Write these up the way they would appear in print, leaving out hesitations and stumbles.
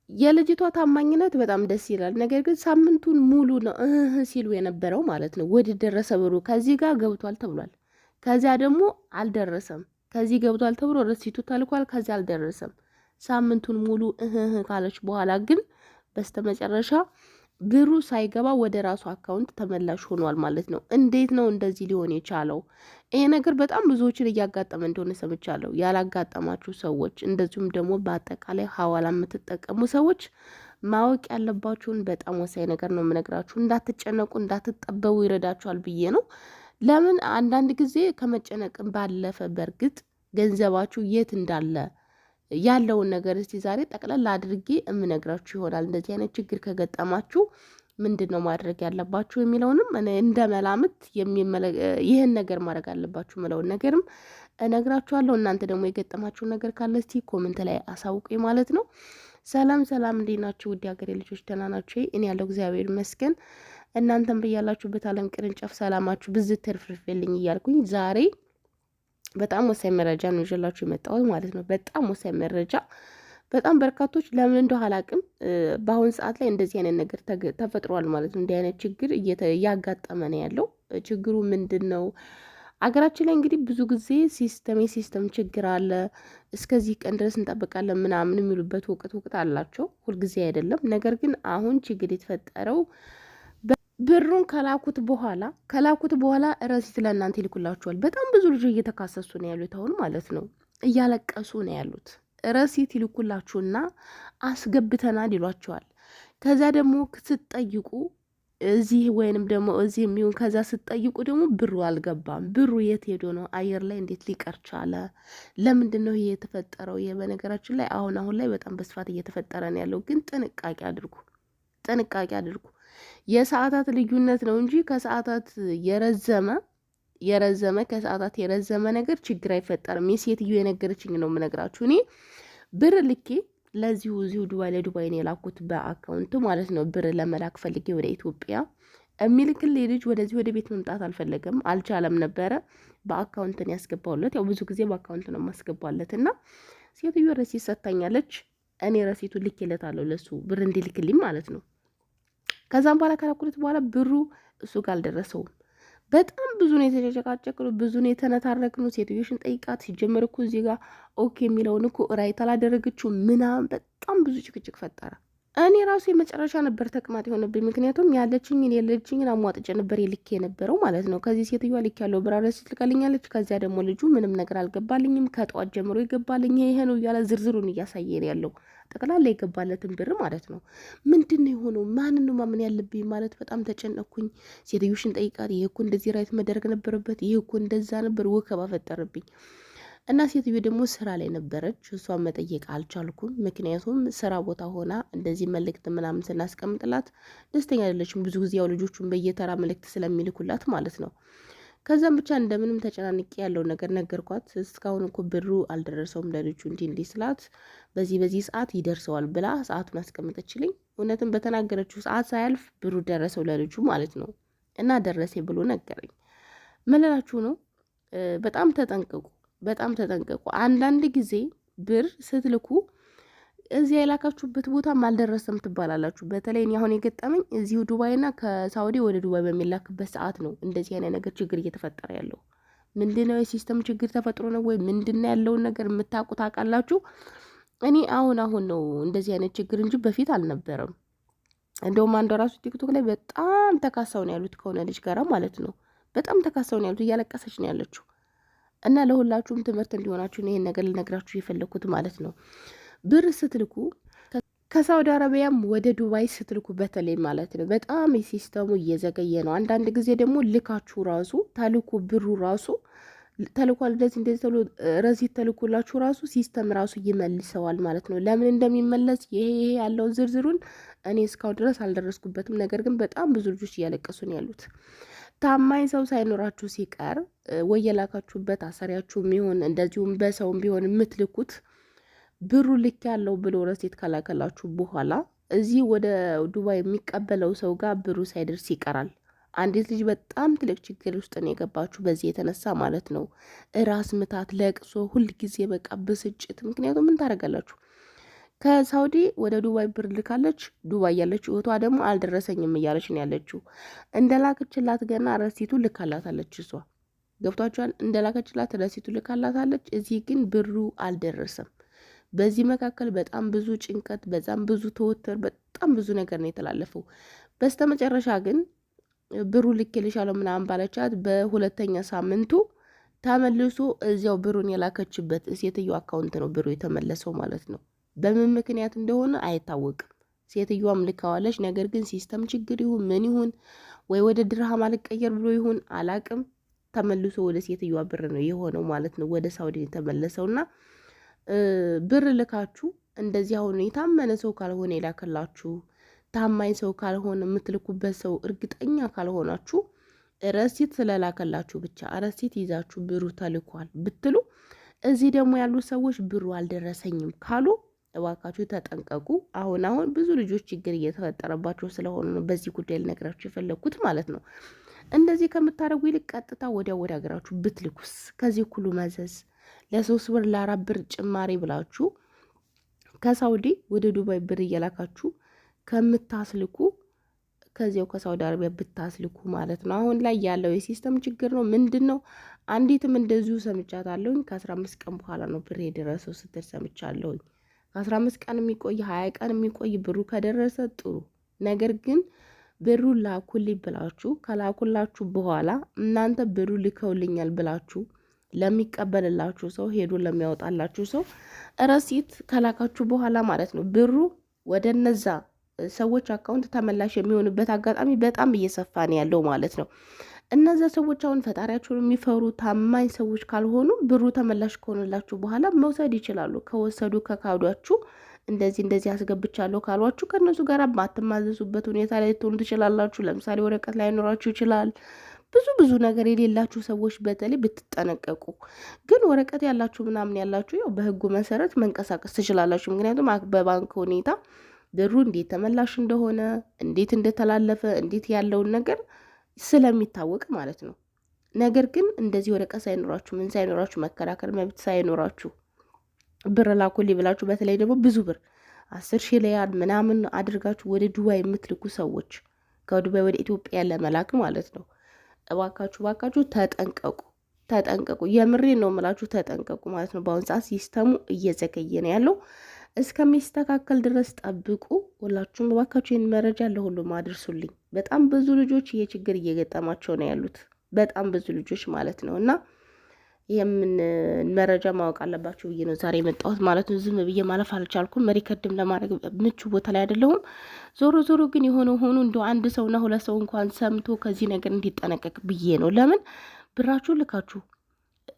የልጅቷ ታማኝነት በጣም ደስ ይላል። ነገር ግን ሳምንቱን ሙሉ ነው ሲሉ የነበረው ማለት ነው። ወደ ደረሰ ብሩ ከዚህ ጋር ገብቷል ተብሏል። ከዚያ ደግሞ አልደረሰም። ከዚህ ገብቷል ተብሎ ረሲቱ ተልኳል። ከዚህ አልደረሰም። ሳምንቱን ሙሉ ካለች በኋላ ግን በስተመጨረሻ ብሩ ሳይገባ ወደ ራሱ አካውንት ተመላሽ ሆኗል ማለት ነው። እንዴት ነው እንደዚህ ሊሆን የቻለው? ይሄ ነገር በጣም ብዙዎችን እያጋጠመ እንደሆነ ሰምቻለሁ። ያላጋጠማችሁ ሰዎች፣ እንደዚሁም ደግሞ በአጠቃላይ ሐዋላ የምትጠቀሙ ሰዎች ማወቅ ያለባችሁን በጣም ወሳኝ ነገር ነው የምነግራችሁ። እንዳትጨነቁ፣ እንዳትጠበቡ ይረዳችኋል ብዬ ነው። ለምን አንዳንድ ጊዜ ከመጨነቅም ባለፈ በእርግጥ ገንዘባችሁ የት እንዳለ ያለውን ነገር እስቲ ዛሬ ጠቅለል አድርጌ እምነግራችሁ ይሆናል። እንደዚህ አይነት ችግር ከገጠማችሁ ምንድን ነው ማድረግ ያለባችሁ የሚለውንም እንደ መላምት ይህን ነገር ማድረግ አለባችሁ ምለውን ነገርም እነግራችኋለሁ። እናንተ ደግሞ የገጠማችሁን ነገር ካለ እስቲ ኮሜንት ላይ አሳውቁኝ ማለት ነው። ሰላም ሰላም፣ እንዴት ናችሁ ውድ ሀገሬ ልጆች? ደህና ናችሁ? እኔ ያለው እግዚአብሔር ይመስገን። እናንተም በያላችሁበት ዓለም ቅርንጫፍ ሰላማችሁ ብዝት ትርፍርፍልኝ እያልኩኝ ዛሬ በጣም ወሳኝ መረጃ ነው ይዤላችሁ የመጣሁት ማለት ነው። በጣም ወሳኝ መረጃ። በጣም በርካቶች ለምን እንደው አላቅም በአሁን ሰዓት ላይ እንደዚህ አይነት ነገር ተፈጥሯል ማለት ነው። እንዲህ አይነት ችግር እያጋጠመ ነው ያለው። ችግሩ ምንድን ነው? አገራችን ላይ እንግዲህ ብዙ ጊዜ የሲስተም ችግር አለ፣ እስከዚህ ቀን ድረስ እንጠብቃለን ምናምን የሚሉበት ወቅት አላቸው። ሁልጊዜ አይደለም። ነገር ግን አሁን ችግር የተፈጠረው ብሩን ከላኩት በኋላ ረሲት ለእናንተ ይልኩላችኋል። በጣም ብዙ ልጆች እየተካሰሱ ነው ያሉት አሁን ማለት ነው። እያለቀሱ ነው ያሉት። ረሲት ይልኩላችሁና አስገብተናል ይሏቸዋል። ከዛ ደግሞ ስትጠይቁ እዚህ ወይንም ደግሞ እዚህ የሚሆን ከዛ ስትጠይቁ ደግሞ ብሩ አልገባም። ብሩ የት ሄዶ ነው? አየር ላይ እንዴት ሊቀር ቻለ? ለምንድን ነው ይሄ የተፈጠረው? ይሄ በነገራችን ላይ አሁን ላይ በጣም በስፋት እየተፈጠረ ነው ያለው። ግን ጥንቃቄ አድርጉ። የሰዓታት ልዩነት ነው እንጂ ከሰዓታት ከሰዓታት የረዘመ ነገር ችግር አይፈጠርም። የሴትዮ የነገረችኝ ነው የምነግራችሁ። እኔ ብር ልኬ እዚሁ ለዱባይ ነው የላኩት በአካውንቱ ማለት ነው። ብር ለመላክ ፈልጌ ወደ ኢትዮጵያ የሚልክልኝ ልጅ ወደዚህ ወደ ቤት መምጣት አልፈለገም፣ አልቻለም ነበረ። በአካውንትን ያስገባውለት፣ ያው ብዙ ጊዜ በአካውንት ነው የማስገባለት እና ሴትዮ ረሲት ሰጥታኛለች። እኔ ረሲቱን ልኬለታለሁ ለሱ ብር እንዲልክልኝ ማለት ነው። ከዛም በኋላ ከላኩለት በኋላ ብሩ እሱ ጋር አልደረሰውም። በጣም ብዙ ነው የተጨቃጨቅነው፣ ብዙ ነው የተነታረክነው። ሴትዮሽን ጠይቃት ሲጀመር እኮ እዚህ ጋር ኦኬ የሚለውን እኮ ራይት አላደረገችው ምናምን፣ በጣም ብዙ ጭቅጭቅ ፈጠረ። እኔ ራሱ የመጨረሻ ነበር ተቅማጥ የሆነብኝ። ምክንያቱም ያለችኝን የሌለችኝን አሟጥጬ ነበር የልክ የነበረው ማለት ነው። ከዚህ ሴትዮዋ ልክ ያለው ብራረስ ትልካልኛለች። ከዚያ ደግሞ ልጁ ምንም ነገር አልገባልኝም። ከጠዋት ጀምሮ ይገባልኝ ይሄ ነው እያለ ዝርዝሩን እያሳየን ያለው ጠቅላላ የገባለትን ብር ማለት ነው። ምንድን ነው የሆነው? ማንን ነው ማመን ያለብኝ ማለት በጣም ተጨነኩኝ። ሴትዮሽን ጠይቃት፣ ይሄ እኮ እንደዚህ ራይት መደረግ ነበረበት፣ ይሄ እኮ እንደዛ ነበር፣ ወከባ ፈጠረብኝ። እና ሴትዮ ደግሞ ስራ ላይ ነበረች። እሷን መጠየቅ አልቻልኩም። ምክንያቱም ስራ ቦታ ሆና እንደዚህ መልእክት ምናምን ስናስቀምጥላት ደስተኛ አይደለችም። ብዙ ጊዜ ያው ልጆቹን በየተራ መልእክት ስለሚልኩላት ማለት ነው። ከዛም ብቻ እንደምንም ተጨናንቄ ያለው ነገር ነገርኳት። እስካሁን እኮ ብሩ አልደረሰውም ለልጁ እንዲህ ስላት በዚህ ሰዓት ይደርሰዋል ብላ ሰዓቱን አስቀምጠችልኝ። እውነትም በተናገረችው ሰዓት ሳያልፍ ብሩ ደረሰው ለልጁ ማለት ነው። እና ደረሴ ብሎ ነገረኝ። መለላችሁ ነው። በጣም ተጠንቀቁ። አንዳንድ ጊዜ ብር ስትልኩ እዚያ የላካችሁበት ቦታ አልደረሰም ትባላላችሁ። በተለይ እኔ አሁን የገጠመኝ እዚሁ ዱባይና ከሳውዲ ወደ ዱባይ በሚላክበት ሰዓት ነው እንደዚህ አይነት ነገር ችግር እየተፈጠረ ያለው። ምንድነው የሲስተም ችግር ተፈጥሮ ነው ወይ ምንድነው ያለውን ነገር የምታውቁ ታውቃላችሁ። እኔ አሁን ነው እንደዚህ አይነት ችግር እንጂ በፊት አልነበረም። እንደውም አንዷ ራሱ ቲክቶክ ላይ በጣም ተካሳው ነው ያሉት ከሆነ ልጅ ጋራ ማለት ነው። በጣም ተካሳው ነው ያሉት፣ እያለቀሰች ነው ያለችው። እና ለሁላችሁም ትምህርት እንዲሆናችሁ ነው ይሄን ነገር ልነግራችሁ የፈለኩት ማለት ነው። ብር ስትልኩ ከሳውዲ አረቢያም ወደ ዱባይ ስትልኩ በተለይ ማለት ነው በጣም የሲስተሙ እየዘገየ ነው። አንዳንድ ጊዜ ደግሞ ልካችሁ ራሱ ተልኩ ብሩ ራሱ ተልኳል እንደዚህ ተብሎ ረሲት ተልኩላችሁ ራሱ ሲስተም ራሱ ይመልሰዋል ማለት ነው። ለምን እንደሚመለስ ይሄ ያለው ዝርዝሩን እኔ እስካሁን ድረስ አልደረስኩበትም። ነገር ግን በጣም ብዙ ልጆች እያለቀሱ ነው ያሉት። ታማኝ ሰው ሳይኖራችሁ ሲቀር ወይ የላካችሁበት አሰሪያችሁ ቢሆን እንደዚሁም በሰውም ቢሆን የምትልኩት ብሩ ልክ ያለው ብሎ ረሲት ካላከላችሁ በኋላ እዚህ ወደ ዱባይ የሚቀበለው ሰው ጋር ብሩ ሳይደርስ ይቀራል። አንዲት ልጅ በጣም ትልቅ ችግር ውስጥ ነው የገባችሁ በዚህ የተነሳ ማለት ነው። ራስ ምታት፣ ለቅሶ፣ ሁልጊዜ በቃ ብስጭት። ምክንያቱም ምን ታደርጋላችሁ? ከሳውዲ ወደ ዱባይ ብር ልካለች። ዱባይ ያለችው እህቷ ደግሞ አልደረሰኝም እያለች ነው ያለችው። እንደላከችላት ገና ረሲቱ ልካላታለች። እሷ ገብቷቸዋል። እንደላከችላት ረሲቱ ልካላታለች። እዚህ ግን ብሩ አልደረሰም። በዚህ መካከል በጣም ብዙ ጭንቀት፣ በጣም ብዙ ተወተር፣ በጣም ብዙ ነገር ነው የተላለፈው። በስተመጨረሻ ግን ብሩ ልኬልሻለሁ ምናምን ባለቻት በሁለተኛ ሳምንቱ ተመልሶ እዚያው ብሩን የላከችበት ሴትዮ አካውንት ነው ብሩ የተመለሰው ማለት ነው። በምን ምክንያት እንደሆነ አይታወቅም። ሴትዮዋም ልካዋለች። ነገር ግን ሲስተም ችግር ይሁን ምን ይሁን ወይ ወደ ድርሃም አልቀየር ብሎ ይሁን አላቅም፣ ተመልሶ ወደ ሴትዮዋ ብር ነው የሆነው ማለት ነው። ወደ ሳውዲ የተመለሰውና ብር ልካችሁ እንደዚህ አሁን የታመነ ሰው ካልሆነ የላከላችሁ ታማኝ ሰው ካልሆነ የምትልኩበት ሰው እርግጠኛ ካልሆናችሁ ረሲት ስለላከላችሁ ብቻ ረሲት ይዛችሁ ብሩ ተልኳል ብትሉ፣ እዚህ ደግሞ ያሉ ሰዎች ብሩ አልደረሰኝም ካሉ እባካችሁ ተጠንቀቁ። አሁን ብዙ ልጆች ችግር እየተፈጠረባቸው ስለሆነ ነው በዚህ ጉዳይ ልነግራችሁ የፈለግኩት ማለት ነው። እንደዚህ ከምታደርጉ ይልቅ ቀጥታ ወደ ሀገራችሁ ብትልኩስ? ከዚህ ሁሉ መዘዝ ለ3 ብር ለ4 ብር ጭማሪ ብላችሁ ከሳውዲ ወደ ዱባይ ብር እየላካችሁ ከምታስልኩ ከዚያው ከሳውዲ አረቢያ ብታስልኩ ማለት ነው። አሁን ላይ ያለው የሲስተም ችግር ነው። ምንድን ነው? አንዲትም እንደዚሁ ሰምቻታለሁኝ። ከ15 ቀን በኋላ ነው ብር የደረሰው ስትል ሰምቻለሁኝ። ከ15 ቀን የሚቆይ 20 ቀን የሚቆይ ብሩ ከደረሰ ጥሩ። ነገር ግን ብሩ ላኩልኝ ብላችሁ ከላኩላችሁ በኋላ እናንተ ብሩ ልከውልኛል ብላችሁ ለሚቀበልላችሁ ሰው ሄዶ ለሚያወጣላችሁ ሰው ረሲት ከላካችሁ በኋላ ማለት ነው ብሩ ወደ እነዛ ሰዎች አካውንት ተመላሽ የሚሆንበት አጋጣሚ በጣም እየሰፋ ነው ያለው ማለት ነው። እነዛ ሰዎች አሁን ፈጣሪያቸውን የሚፈሩ ታማኝ ሰዎች ካልሆኑ ብሩ ተመላሽ ከሆነላችሁ በኋላ መውሰድ ይችላሉ። ከወሰዱ ከካዷችሁ እንደዚህ አስገብቻለሁ ካሏችሁ ከእነሱ ጋር ማትማዘዙበት ሁኔታ ላይ ትሆኑ ትችላላችሁ። ለምሳሌ ወረቀት ላይ ኖራችሁ ይችላል። ብዙ ነገር የሌላችሁ ሰዎች በተለይ ብትጠነቀቁ። ግን ወረቀት ያላችሁ ምናምን ያላችሁ ያው በህጉ መሰረት መንቀሳቀስ ትችላላችሁ። ምክንያቱም በባንክ ሁኔታ ብሩ እንዴት ተመላሽ እንደሆነ እንዴት እንደተላለፈ እንዴት ያለውን ነገር ስለሚታወቅ ማለት ነው። ነገር ግን እንደዚህ ወረቀት ሳይኖራችሁ ምን ሳይኖራችሁ መከራከር መብት ሳይኖራችሁ ብር ላኩልኝ ብላችሁ በተለይ ደግሞ ብዙ ብር 10,000 ሪያል ምናምን አድርጋችሁ ወደ ዱባይ የምትልኩ ሰዎች ከዱባይ ወደ ኢትዮጵያ ለመላክ ማለት ነው። እባካችሁ ተጠንቀቁ። የምሬን ነው የምላችሁ፣ ተጠንቀቁ ማለት ነው። በአሁን ሰዓት ሲስተሙ እየዘገየ ነው ያለው። እስከሚስተካከል ድረስ ጠብቁ። ሁላችሁም እባካችሁ ይህን መረጃ ለሁሉም አድርሱልኝ። በጣም ብዙ ልጆች ይሄ ችግር እየገጠማቸው ነው ያሉት፣ በጣም ብዙ ልጆች ማለት ነው። እና የምን መረጃ ማወቅ አለባችሁ ብዬ ነው ዛሬ የመጣሁት ማለት ነው። ዝም ብዬ ማለፍ አልቻልኩም። ሪከርድም ለማድረግ ምቹ ቦታ ላይ አይደለሁም። ዞሮ ግን የሆነ ሆኖ እንደው አንድ ሰውና ሁለት ሰው እንኳን ሰምቶ ከዚህ ነገር እንዲጠነቀቅ ብዬ ነው። ለምን ብራችሁ ልካችሁ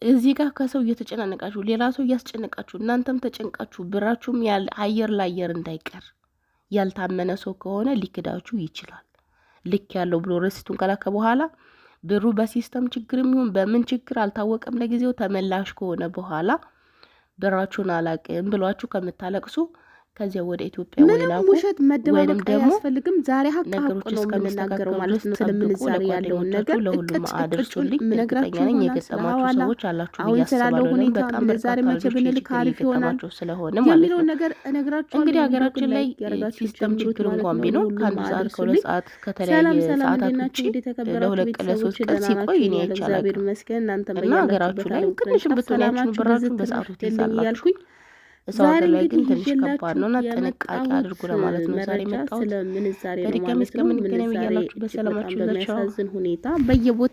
እዚህ ጋር ከሰው እየተጨናነቃችሁ ሌላ ሰው እያስጨነቃችሁ እናንተም ተጨንቃችሁ ብራችሁም አየር ላየር እንዳይቀር ያልታመነ ሰው ከሆነ ሊክዳችሁ ይችላል። ልክ ያለው ብሎ ረሲቱን ከላከ በኋላ ብሩ በሲስተም ችግርም ይሁን በምን ችግር አልታወቀም፣ ለጊዜው ተመላሽ ከሆነ በኋላ ብራችሁን አላቅም ብሏችሁ ከምታለቅሱ ከዚያ ወደ ኢትዮጵያ ምንም ውሸት መደባበቅ አያስፈልግም። ዛሬ ሀቅ ነው የምንናገረው ማለት ነው። ስለምንዛሬ ያለውን ነገር ለሁሉም አድርሱልኝ። ምነግራችሁ ነኝ የገጠማችሁ ሰዎች አላችሁ አሁን ስላለው ሁኔታ በጣም ዛሬ መቼ ብንልክ አሪፍ ይሆናል ስለሆነ ማለት የሚለውን ነገር እነግራችሁ። እንግዲህ ሀገራችን ላይ ሲስተም ችግር እንኳን ቢኖር ከአንድ ሰዓት ከሁለት ሰዓት ከተለያየ ሰዓታት ውጭ ለሁለት ቀን ለሶስት ቀን ሲቆይ እኔ አይቻላል እና ሀገራችሁ ላይ ትንሽም ብትሆናችሁ ብራችሁን በሰዓቱ ትይዛላችሁ። ሰው ላይ ግን ትንሽ ከባድ ነውና ጥንቃቄ አድርጉ ለማለት ነው ዛሬ መጣሁት። በድጋሚ እስከምንገናኝ ያላችሁ በሰላማችሁ ይብዛችሁ። በሚያሳዝን ሁኔታ በየቦታው